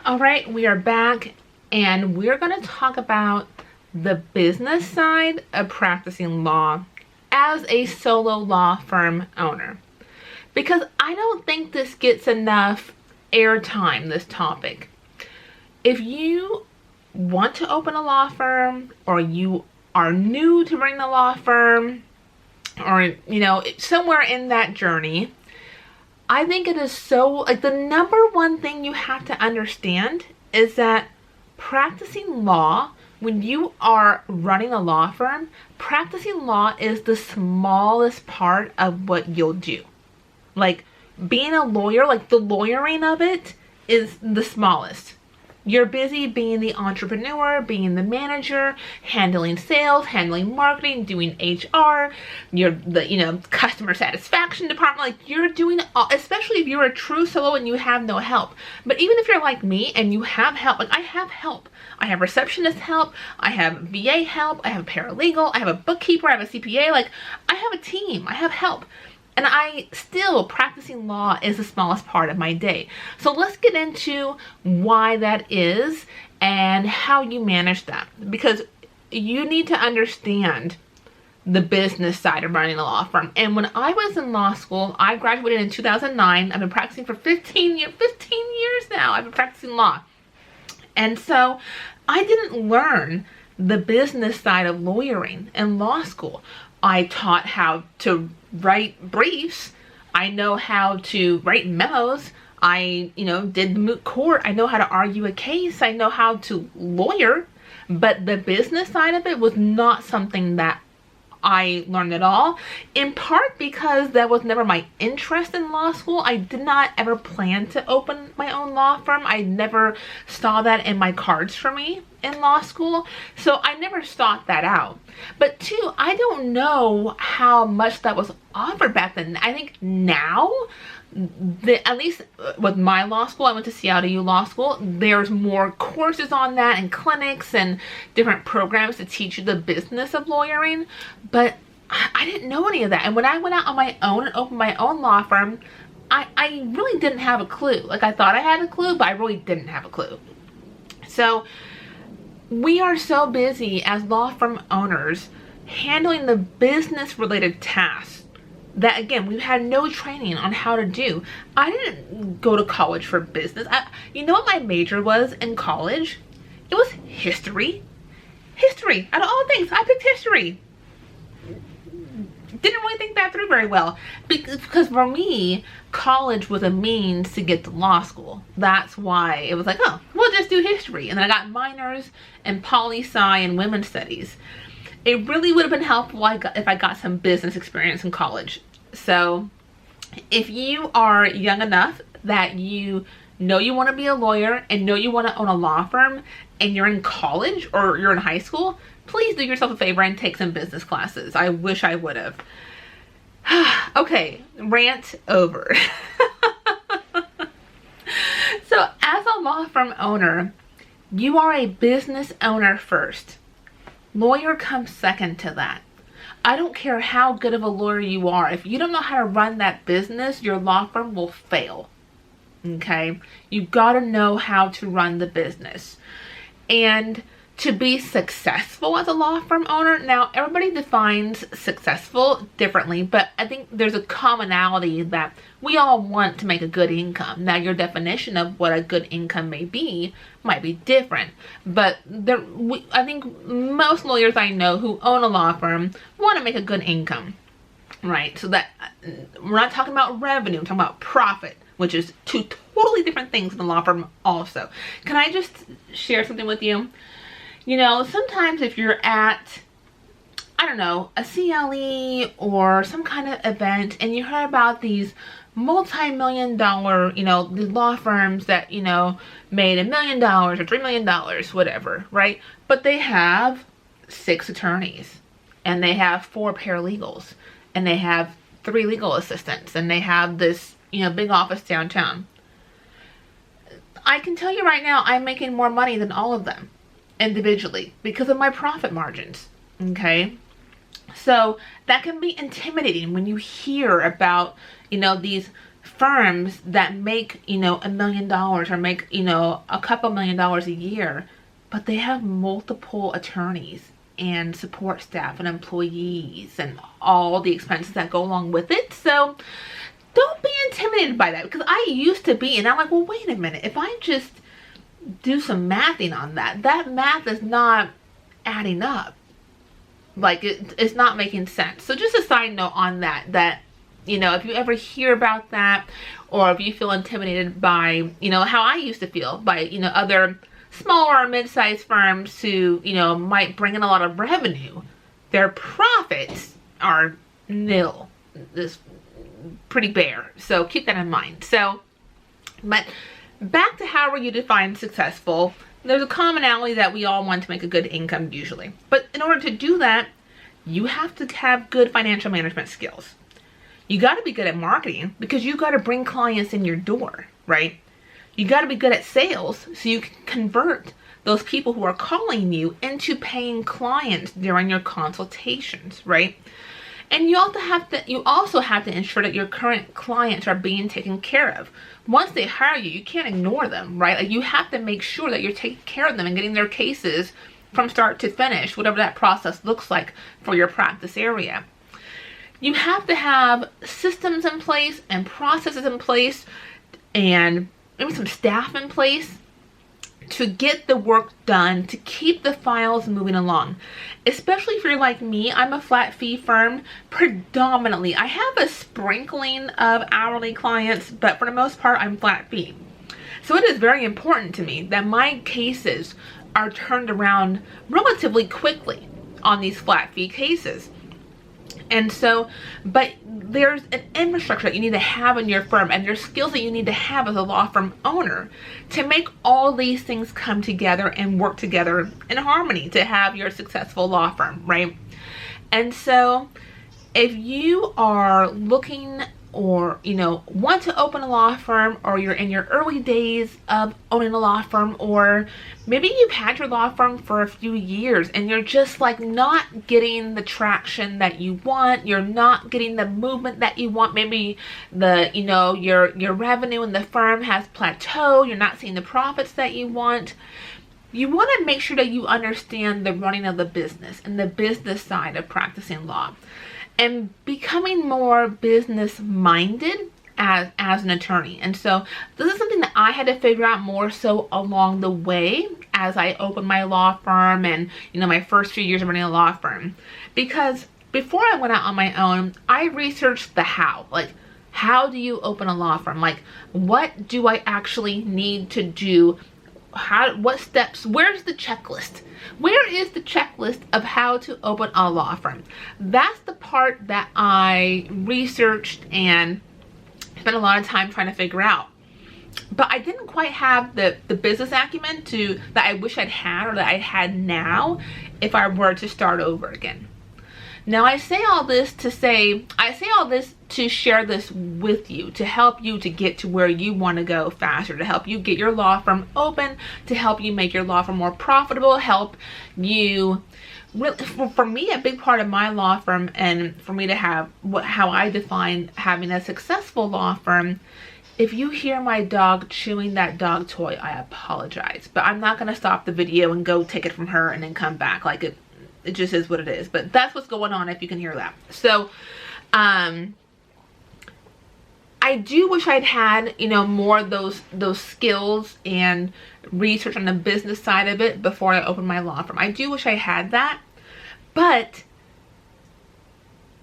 All right, we are back and we're going to talk about the business side of practicing law as a solo law firm owner. Because I don't think this gets enough airtime, this topic. If you want to open a law firm, or you are new to running a law firm, or somewhere in that journey, I think it is so, the number one thing you have to understand is that practicing law, when you are running a law firm, practicing law is the smallest part of what you'll do. Like, being a lawyer, the lawyering of it is the smallest. You're busy being the entrepreneur, being the manager, handling sales, handling marketing, doing HR, you're the, customer satisfaction department. You're doing, especially if you're a true solo and you have no help. But even if you're like me and you have help, I have help. I have receptionist help, I have VA help, I have a paralegal, I have a bookkeeper, I have a CPA. I have a team, I have help. And practicing law is the smallest part of my day. So let's get into why that is and how you manage that. Because you need to understand the business side of running a law firm. And when I was in law school, I graduated in 2009. I've been practicing for 15 years now. I've been practicing law. And so I didn't learn the business side of lawyering in law school. I taught how to write briefs. I know how to write memos. I, did the moot court. I know how to argue a case. I know how to lawyer. But the business side of it was not something that I learned at all, in part because that was never my interest in law school. I did not ever plan to open my own law firm. I never saw that in my cards for me in law school, so I never sought that out. But two, I don't know how much that was offered back then. I think now, at least with my law school, I went to Seattle U Law School, there's more courses on that and clinics and different programs to teach you the business of lawyering, but I didn't know any of that. And when I went out on my own and opened my own law firm, I really didn't have a clue. I thought I had a clue, but I really didn't have a clue. So we are so busy as law firm owners handling the business related tasks that, again, we've had no training on how to do. I didn't go to college for business. You know what my major was in college? It was history. History. Out of all things, I picked history. Didn't really think that through very well. Because for me, college was a means to get to law school. That's why it was oh, we'll just do history. And then I got minors in poli-sci and women's studies. It really would have been helpful if I got some business experience in college. So if you are young enough that you know you want to be a lawyer and know you want to own a law firm and you're in college or you're in high school, please do yourself a favor and take some business classes. I wish I would have. Okay, rant over. So as a law firm owner, you are a business owner first. Lawyer comes second to that. I don't care how good of a lawyer you are. If you don't know how to run that business, your law firm will fail. Okay? You gotta know how to run the business. And to be successful as a law firm owner, now everybody defines successful differently, but I think there's a commonality that we all want to make a good income. Now your definition of what a good income may be might be different, but I think most lawyers I know who own a law firm want to make a good income, right? So that we're not talking about revenue, we're talking about profit, which is two totally different things in the law firm also. Can I just share something with you? Sometimes if you're at, I don't know, a CLE or some kind of event and you heard about these multi-million-dollar, the law firms that, made $1 million or $3 million, whatever, right? But they have 6 attorneys and they have 4 paralegals and they have 3 legal assistants and they have this, big office downtown. I can tell you right now, I'm making more money than all of them individually because of my profit margins. Okay, so that can be intimidating when you hear about these firms that make, you know, $1 million or make, you know, a couple $1 million a year, but they have multiple attorneys and support staff and employees and all the expenses that go along with it. So don't be intimidated by that, because I used to be, and I'm like, well, wait a minute, if I just do some mathing on that, that math is not adding up. Like it's not making sense. So just a side note on that, you know, if you ever hear about that, or if you feel intimidated by, you know, how I used to feel by, you know, other smaller or mid-sized firms who, you know, might bring in a lot of revenue, their profits are nil. This pretty bare. So keep that in mind. So, but back to how you define successful. There's a commonality that we all want to make a good income usually. But in order to do that, you have to have good financial management skills. You got to be good at marketing, because you got to bring clients in your door, right? You got to be good at sales so you can convert those people who are calling you into paying clients during your consultations, right? And you also have to ensure that your current clients are being taken care of. Once they hire you, you can't ignore them, right? Like, you have to make sure that you're taking care of them and getting their cases from start to finish, whatever that process looks like for your practice area. You have to have systems in place and processes in place and maybe some staff in place to get the work done, to keep the files moving along. Especially if you're like me, I'm a flat fee firm predominantly. I have a sprinkling of hourly clients, but for the most part, I'm flat fee. So it is very important to me that my cases are turned around relatively quickly on these flat fee cases. And so, but there's an infrastructure that you need to have in your firm, and there's skills that you need to have as a law firm owner to make all these things come together and work together in harmony to have your successful law firm, right? And so if you are looking, or, you know, want to open a law firm, or you're in your early days of owning a law firm, or maybe you've had your law firm for a few years and you're just like not getting the traction that you want, you're not getting the movement that you want, maybe the, you know, your revenue in the firm has plateaued, you're not seeing the profits that you want. You want to make sure that you understand the running of the business and the business side of practicing law, and becoming more business minded as an attorney. And so this is something that I had to figure out more so along the way as I opened my law firm and, you know, my first few years of running a law firm. Because before I went out on my own, I researched the how. Like, how do you open a law firm? Like, what do I actually need to do? What steps? Where's the checklist? Where is the checklist of how to open a law firm? That's the part that I researched and spent a lot of time trying to figure out. But I didn't quite have the business acumen that I wish I'd had, or that I had now if I were to start over again. Now I say all this to share this with you, to help you to get to where you want to go faster, to help you get your law firm open, to help you make your law firm more profitable, help you, for me, a big part of my law firm, and for me to have how I define having a successful law firm. If you hear my dog chewing that dog toy, I apologize, but I'm not going to stop the video and go take it from her and then come back. Like, it just is what it is, but that's what's going on if you can hear that. So I do wish I'd had, you know, more of those skills and research on the business side of it before I opened my law firm. I do wish I had that, but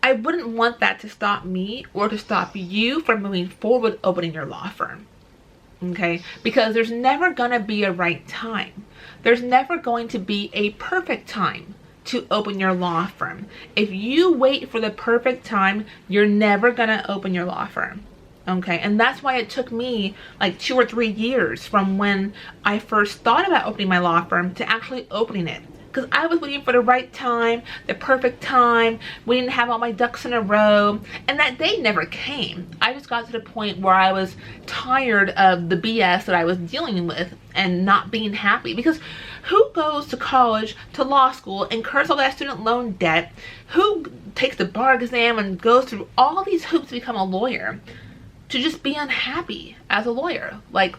I wouldn't want that to stop me or to stop you from moving forward opening your law firm. Okay? Because there's never gonna be a right time. There's never going to be a perfect time to open your law firm. If you wait for the perfect time, you're never gonna open your law firm. Okay, and that's why it took me like 2 or 3 years from when I first thought about opening my law firm to actually opening it. Because I was waiting for the right time, the perfect time, waiting to have all my ducks in a row, and that day never came. I just got to the point where I was tired of the BS that I was dealing with and not being happy. Because who goes to college, to law school, incurs all that student loan debt? Who takes the bar exam and goes through all these hoops to become a lawyer to just be unhappy as a lawyer. Like,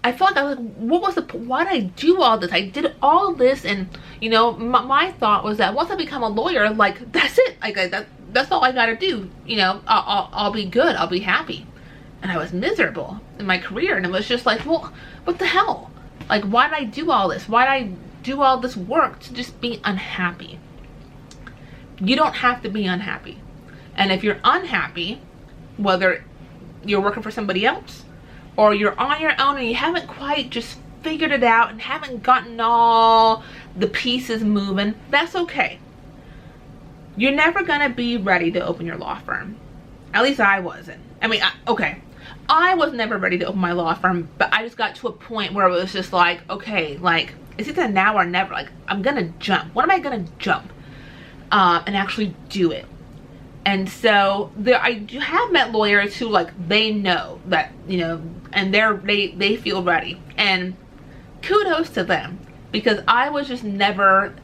I felt like I was like, what was the, why did I do all this? I did all this, and you know, my thought was that once I become a lawyer, like, that's it. Like, that's all I gotta do. You know, I'll be good. I'll be happy. And I was miserable in my career, and it was just like, well, what the hell? Like, why did I do all this? Why did I do all this work to just be unhappy? You don't have to be unhappy. And if you're unhappy, whether you're working for somebody else or you're on your own and you haven't quite just figured it out and haven't gotten all the pieces moving, that's okay. You're never gonna be ready to open your law firm. At least I wasn't. I mean, I was never ready to open my law firm, but I just got to a point where it was just like, okay, like, it's either now or never. Like, I'm gonna jump. When am I gonna jump and actually do it? And so I have met lawyers who, like, they know that, you know, and they feel ready, and kudos to them, because I was just never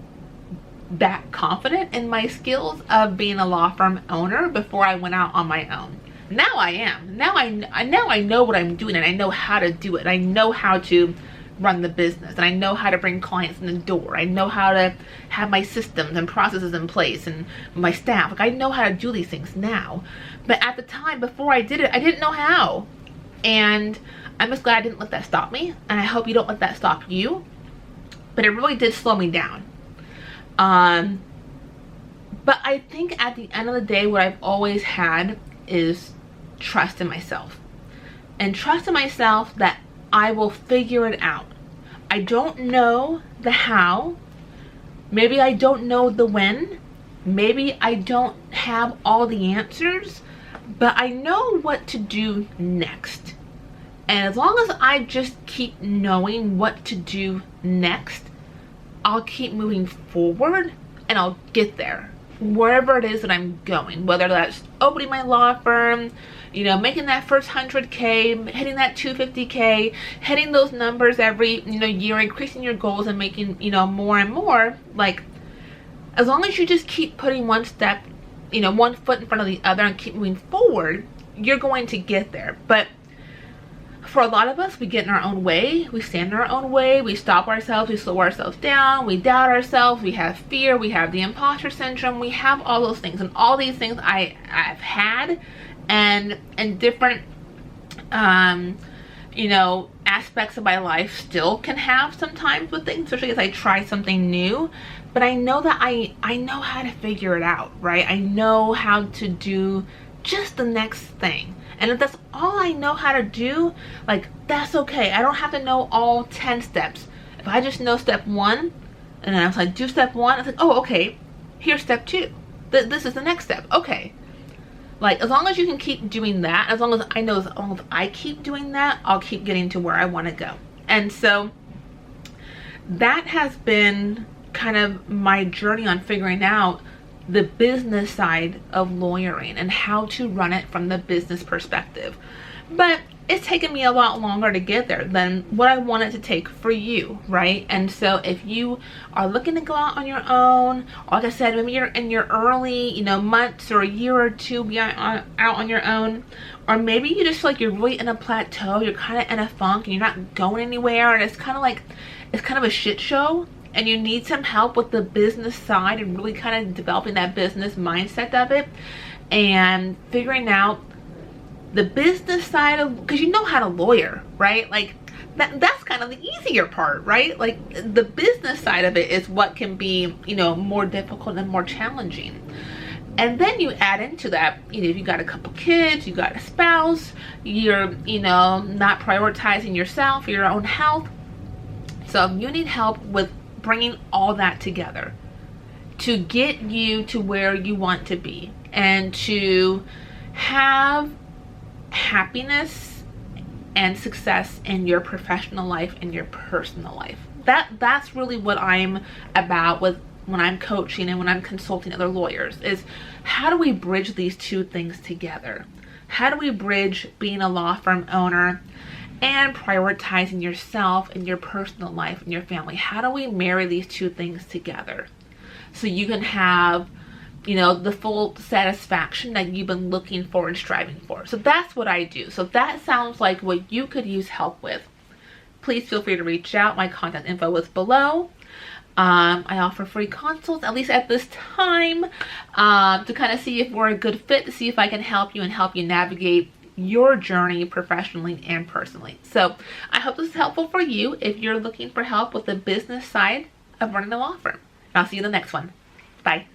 that confident in my skills of being a law firm owner before I went out on my own. Now I am. Now I know what I'm doing, and I know how to do it. I know how to run the business, and I know how to bring clients in the door. I know how to have my systems and processes in place and my staff. Like, I know how to do these things now. But at the time before I did it, I didn't know how. And I'm just glad I didn't let that stop me, and I hope you don't let that stop you. But it really did slow me down. But I think at the end of the day, what I've always had is trust in myself. And trust in myself that I will figure it out. I don't know the how. Maybe I don't know the when. Maybe I don't have all the answers, but I know what to do next. And as long as I just keep knowing what to do next, I'll keep moving forward and I'll get there. Wherever it is that I'm going, whether that's opening my law firm, you know, making that first 100K, hitting that 250K, hitting those numbers every, you know, year, increasing your goals and making, you know, more and more. Like, as long as you just keep putting one step, you know, one foot in front of the other and keep moving forward, you're going to get there. But for a lot of us, we get in our own way, we stand in our own way, we stop ourselves, we slow ourselves down, we doubt ourselves, we have fear, we have the imposter syndrome, we have all those things. And all these things I've had, and different you know, aspects of my life still can have sometimes with things, especially as I try something new. But I know that I know how to figure it out, right? I know how to do just the next thing. And if that's all I know how to do, like, that's okay. I don't have to know all 10 steps. If I just know step 1, and then I was like, do step 1, it's like, oh, okay, here's step 2. This is the next step. Okay. Like, as long as you can keep doing that, as long as I know, as long as I keep doing that, I'll keep getting to where I want to go. And so that has been kind of my journey on figuring out the business side of lawyering and how to run it from the business perspective. But it's taken me a lot longer to get there than what I wanted to take for you, right? And so if you are looking to go out on your own, like I said, maybe you're in your early, you know, months or a year or two out on your own, or maybe you just feel like you're really in a plateau, you're kind of in a funk and you're not going anywhere, and it's kind of like, it's kind of a shit show, and you need some help with the business side and really kind of developing that business mindset of it and figuring out the business side of, because you know how to lawyer, right? Like, that's kind of the easier part, right? Like, the business side of it is what can be, you know, more difficult and more challenging. And then you add into that, you know, if you got a couple kids, you got a spouse, you're, you know, not prioritizing yourself, your own health. So if you need help with bringing all that together to get you to where you want to be and to have happiness and success in your professional life and your personal life, that's really what I'm about with when I'm coaching and when I'm consulting other lawyers, is how do we bridge these two things together? How do we bridge being a law firm owner and prioritizing yourself and your personal life and your family? How do we marry these two things together so you can have you know, the full satisfaction that you've been looking for and striving for. So that's what I do. So that sounds like what you could use help with. Please feel free to reach out. My contact info is below. I offer free consults, at least at this time, to kind of see if we're a good fit, to see if I can help you and help you navigate your journey professionally and personally. So I hope this is helpful for you if you're looking for help with the business side of running a law firm. I'll see you in the next one. Bye.